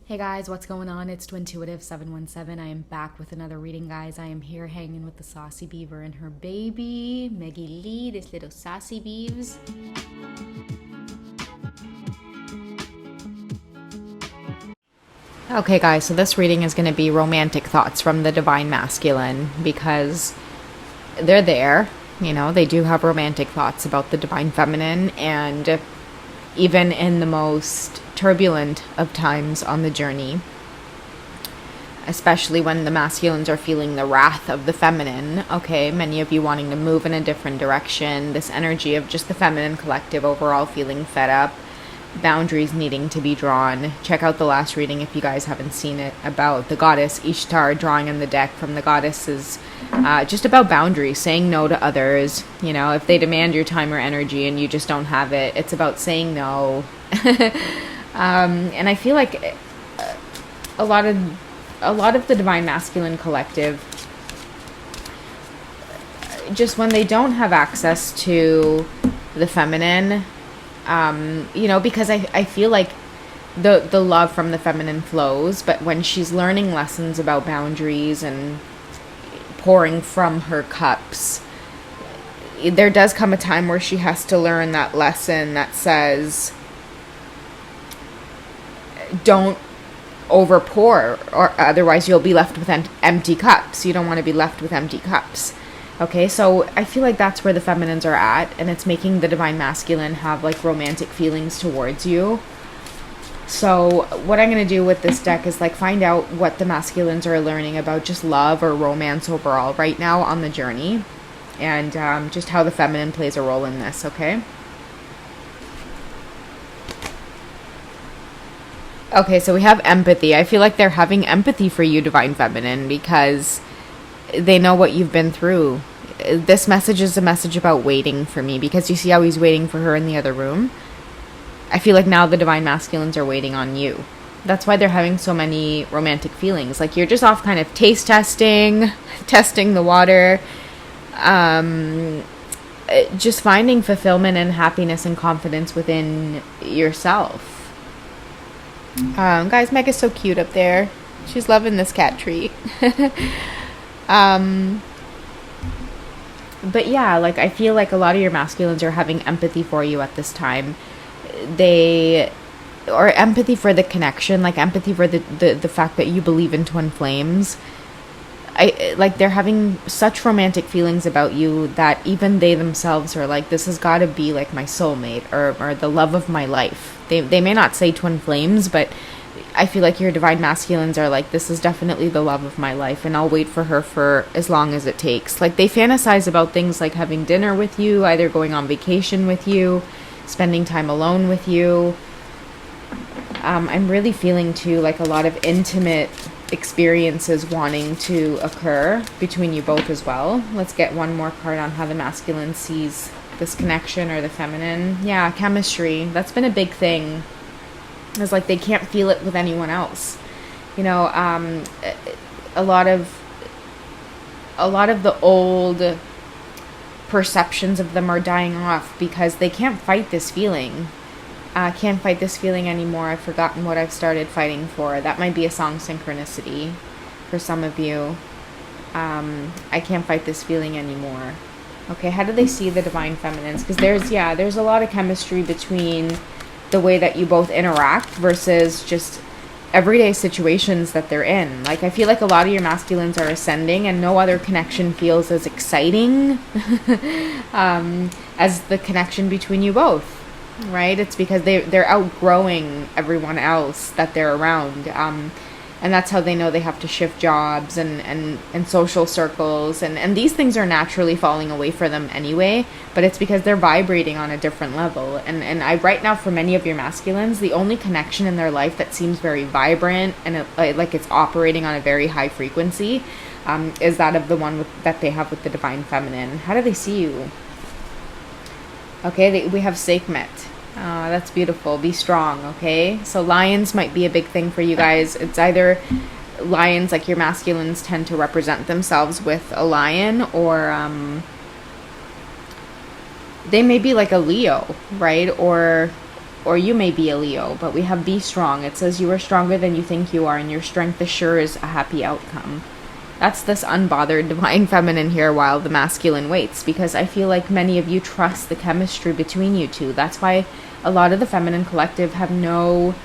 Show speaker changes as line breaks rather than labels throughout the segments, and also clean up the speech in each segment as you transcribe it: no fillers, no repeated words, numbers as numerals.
Hey guys, what's going on? It's Twintuitive717. I am back with another reading, guys. I am here hanging with the saucy beaver and her baby, Maggie Lee, this little saucy beeves. Okay guys, so this reading is going to be romantic thoughts from the Divine Masculine because they're there. You know, they do have romantic thoughts about the Divine Feminine, and even in the most turbulent of times on the journey, especially when the masculines are feeling the wrath of the feminine, okay, many of you wanting to move in a different direction, this energy of just the feminine collective overall feeling fed up, boundaries needing to be drawn. Check out the last reading if you guys haven't seen it, about the goddess Ishtar drawing in the deck from the goddesses, just about boundaries, saying no to others. You know, if they demand your time or energy and you just don't have it, it's about saying no. And I feel like a lot of the Divine Masculine collective, just when they don't have access to the feminine, you know, because I feel like the love from the feminine flows, but when she's learning lessons about boundaries and pouring from her cups, there does come a time where she has to learn that lesson that says, don't overpour, or otherwise you'll be left with empty cups. You don't want to be left with empty cups. Okay, so I feel like that's where the feminines are at, and it's making the Divine Masculine have like romantic feelings towards you. So what I'm going to do with this deck is like find out what the masculines are learning about just love or romance overall right now on the journey, and just how the feminine plays a role in this, okay? Okay, so we have empathy. I feel like they're having empathy for you, Divine Feminine, because they know what you've been through. This message is a message about waiting for me, because you see how he's waiting for her in the other room? I feel like now the Divine Masculines are waiting on you. That's why they're having so many romantic feelings. Like you're just off kind of taste testing, testing the water, just finding fulfillment and happiness and confidence within yourself. Guys, Meg is so cute up there. She's loving this cat treat. But yeah, like I feel like a lot of your masculines are having empathy for you at this time. Or empathy for the connection, like empathy for the fact that you believe in twin flames. Like they're having such romantic feelings about you that even they themselves are like, this has got to be like my soulmate or the love of my life. They may not say twin flames, but I feel like your Divine Masculines are like, this is definitely the love of my life, and I'll wait for her for as long as it takes. Like they fantasize about things like having dinner with you, either going on vacation with you, spending time alone with you. I'm really feeling too like a lot of intimate experiences wanting to occur between you both as well. Let's get one more card on how the masculine sees this connection or the feminine. Yeah, chemistry. That's been a big thing. It's like they can't feel it with anyone else. You know, a lot of the old perceptions of them are dying off because they can't fight this feeling. Can't fight this feeling anymore. I've forgotten what I've started fighting for. That might be a song synchronicity for some of you. I can't fight this feeling anymore. Okay, how do they see the Divine Feminines? Because there's a lot of chemistry between the way that you both interact versus just everyday situations that they're in. Like I feel like a lot of your masculines are ascending and no other connection feels as exciting as the connection between you both, right? It's because they're outgrowing everyone else that they're around, and that's how they know they have to shift jobs and social circles, and these things are naturally falling away for them anyway, but it's because they're vibrating on a different level. And I right now, for many of your masculines, the only connection in their life that seems very vibrant and like it's operating on a very high frequency is that of the one that they have with the Divine Feminine. How do they see you? Okay, we have Sekhmet. That's beautiful. Be strong, okay? So lions might be a big thing for you guys. It's either lions, like your masculines tend to represent themselves with a lion, or they may be like a Leo, right? Or or you may be a Leo, but we have be strong. It says you are stronger than you think you are, and your strength assures a happy outcome. That's this unbothered divine feminine here, while the masculine waits, because I feel like many of you trust the chemistry between you two. That's why a lot of the feminine collective have no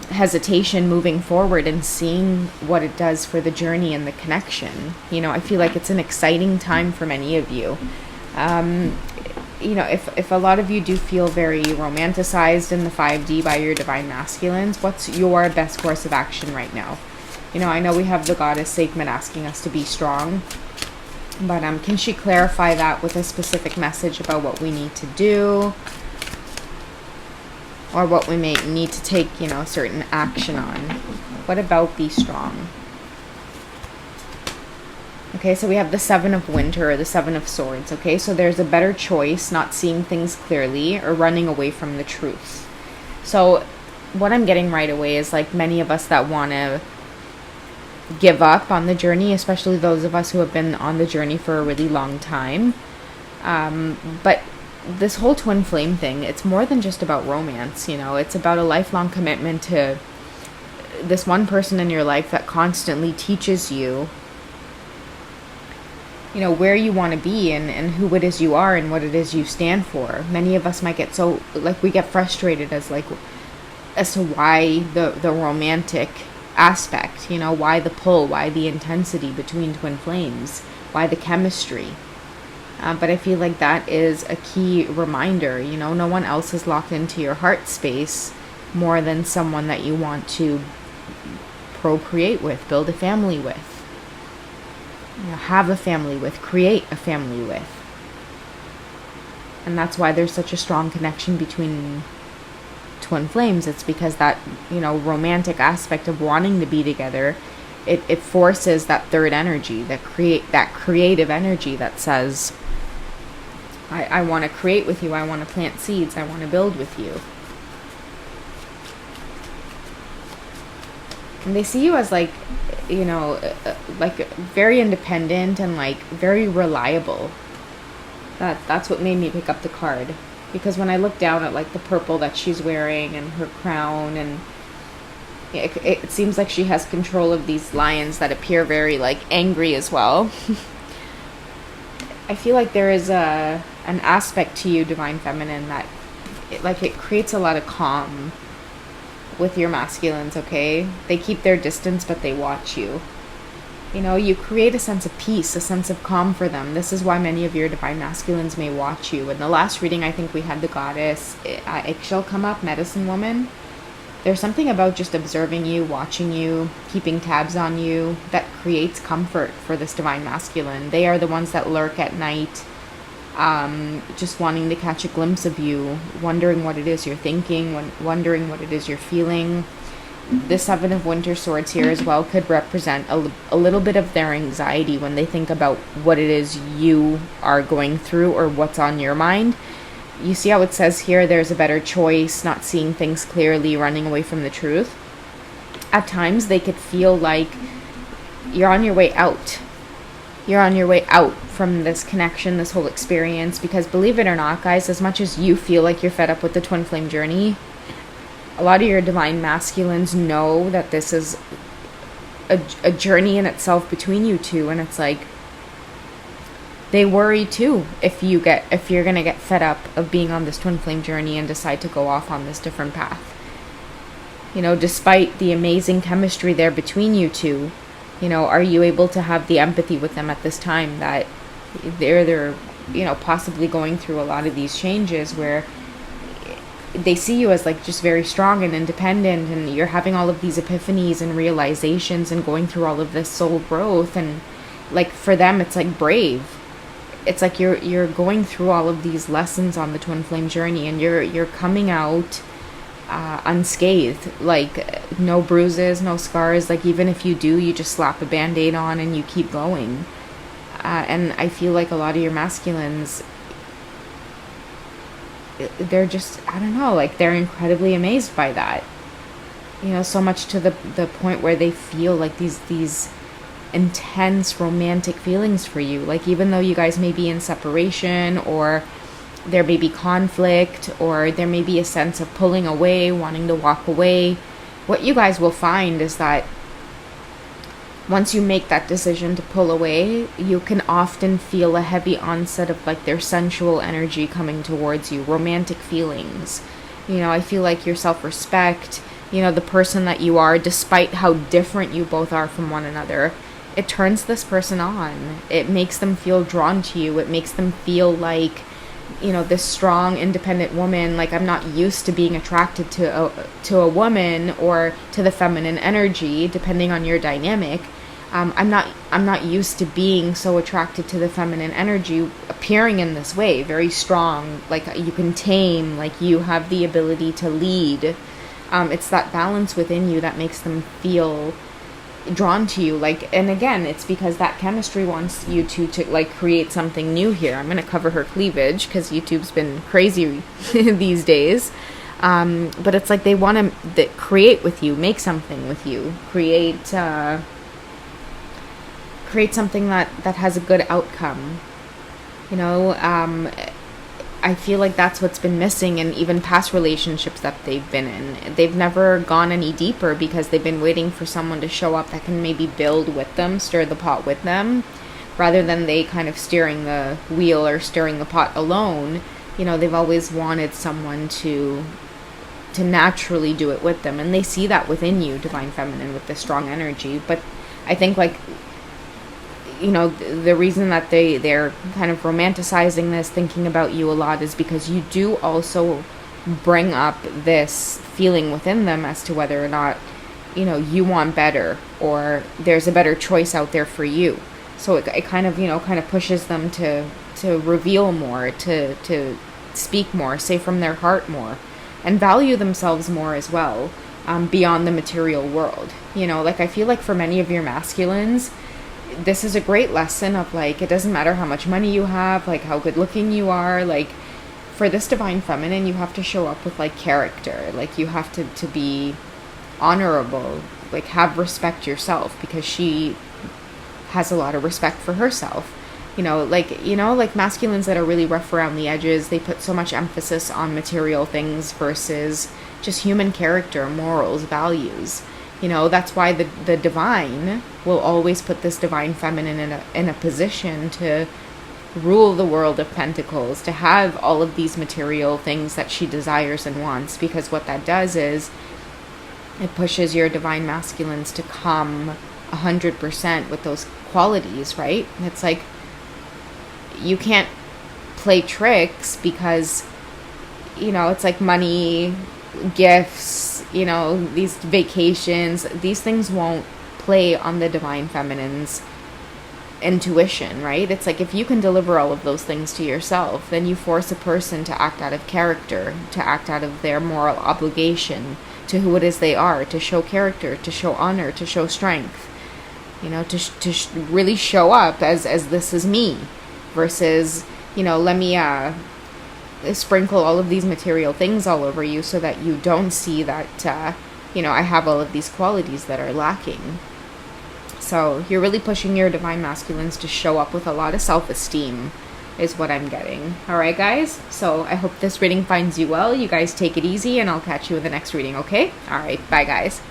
hesitation moving forward and seeing what it does for the journey and the connection. You know, I feel like it's an exciting time for many of you. You know, if a lot of you do feel very romanticized in the 5D by your divine masculines, what's your best course of action right now? You know, I know we have the goddess Sekhmet asking us to be strong, but can she clarify that with a specific message about what we need to do, or what we may need to take, you know, certain action on? What about be strong? Okay, so we have the Seven of Winter, or the Seven of Swords. Okay, so there's a better choice, not seeing things clearly, or running away from the truth. So what I'm getting right away is, like, many of us that want to give up on the journey, especially those of us who have been on the journey for a really long time. But this whole twin flame thing, it's more than just about romance, you know. It's about a lifelong commitment to this one person in your life that constantly teaches you, you know, where you want to be, and who it is you are, and what it is you stand for. Many of us might get so, like, we get frustrated as to why the romantic aspect, you know, why the pull, why the intensity between twin flames, why the chemistry. But I feel like that is a key reminder. You know, no one else is locked into your heart space more than someone that you want to procreate with, build a family with, you know, have a family with, create a family with. And that's why there's such a strong connection between twin flames. It's because that, you know, romantic aspect of wanting to be together, it forces that third energy, that creative energy that says, I want to create with you, I want to plant seeds, I want to build with you. And they see you as, like, you know, like very independent and, like, very reliable. That's what made me pick up the card. Because when I look down at, like, the purple that she's wearing and her crown, and it seems like she has control of these lions that appear very, like, angry as well. I feel like there is an aspect to you, divine feminine, that it creates a lot of calm with your masculines. Okay, they keep their distance, but they watch you. You know, you create a sense of peace, a sense of calm for them. This is why many of your divine masculines may watch you. In the last reading, I think we had the goddess Eggshell come up, medicine woman. There's something about just observing you, watching you, keeping tabs on you, that creates comfort for this divine masculine. They are the ones that lurk at night, just wanting to catch a glimpse of you, wondering what it is you're thinking, wondering what it is you're feeling. The Seven of Winter Swords here as well could represent a little bit of their anxiety when they think about what it is you are going through or what's on your mind. You see how it says here, there's a better choice, not seeing things clearly, running away from the truth. At times, they could feel like you're on your way out. You're on your way out from this connection, this whole experience, because believe it or not, guys, as much as you feel like you're fed up with the twin flame journey, a lot of your divine masculines know that this is a journey in itself between you two, and it's like, they worry too if you're gonna get fed up of being on this twin flame journey and decide to go off on this different path. You know, despite the amazing chemistry there between you two, you know, are you able to have the empathy with them at this time that they're you know, possibly going through a lot of these changes where they see you as, like, just very strong and independent, and you're having all of these epiphanies and realizations and going through all of this soul growth, and, like, for them it's like brave. It's like you're going through all of these lessons on the twin flame journey, and you're coming out unscathed, like no bruises, no scars. Like, even if you do, you just slap a band-aid on and you keep going. And I feel like a lot of your masculines, they're just, I don't know, like, they're incredibly amazed by that. You know, so much to the point where they feel like these intense romantic feelings for you. Like, even though you guys may be in separation, or there may be conflict, or there may be a sense of pulling away, wanting to walk away. What you guys will find is that once you make that decision to pull away, you can often feel a heavy onset of like their sensual energy coming towards you, romantic feelings. You know, I feel like your self-respect, you know, the person that you are, despite how different you both are from one another, it turns this person on. It makes them feel drawn to you. It makes them feel like, you know, this strong, independent woman. Like, I'm not used to being attracted to a woman or to the feminine energy, depending on your dynamic. I'm not used to being so attracted to the feminine energy, appearing in this way, very strong, like you can tame, like you have the ability to lead. It's that balance within you that makes them feel drawn to you. Like, and again, it's because that chemistry wants you to like create something new here. I'm going to cover her cleavage because YouTube's been crazy these days. But it's like they want to create with you, make something with you, create something that has a good outcome. You know, I feel like that's what's been missing in even past relationships that they've been in. They've never gone any deeper because they've been waiting for someone to show up that can maybe build with them, stir the pot with them, rather than they kind of steering the wheel or stirring the pot alone. You know, they've always wanted someone to naturally do it with them, and they see that within you, Divine Feminine, with this strong energy. But I think, like, you know, the reason that they're kind of romanticizing this, thinking about you a lot, is because you do also bring up this feeling within them as to whether or not, you know, you want better or there's a better choice out there for you. So it kind of, you know, kind of pushes them to reveal more, to speak more, say from their heart more, and value themselves more as well, beyond the material world. You know, like, I feel like for many of your masculines, this is a great lesson of, like, it doesn't matter how much money you have, like, how good looking you are. Like, for this Divine Feminine, you have to show up with, like, character. Like, you have to be honorable, like, have respect yourself, because she has a lot of respect for herself. You know, like masculines that are really rough around the edges, they put so much emphasis on material things versus just human character, morals, values. You know, that's why the divine will always put this Divine Feminine in a position to rule the world of pentacles, to have all of these material things that she desires and wants, because what that does is it pushes your Divine Masculines to come 100% with those qualities, right? It's like, you can't play tricks because, you know, it's like money, gifts, you know, these vacations, these things won't play on the Divine Feminine's intuition, right? It's like, if you can deliver all of those things to yourself, then you force a person to act out of character, to act out of their moral obligation to who it is they are, to show character, to show honor, to show strength, you know, to really show up as this is me, versus, you know, let me sprinkle all of these material things all over you so that you don't see that, you know, I have all of these qualities that are lacking. So you're really pushing your Divine Masculines to show up with a lot of self-esteem, is what I'm getting. All right, guys? So I hope this reading finds you well. You guys take it easy, and I'll catch you in the next reading, okay? All right, bye, guys.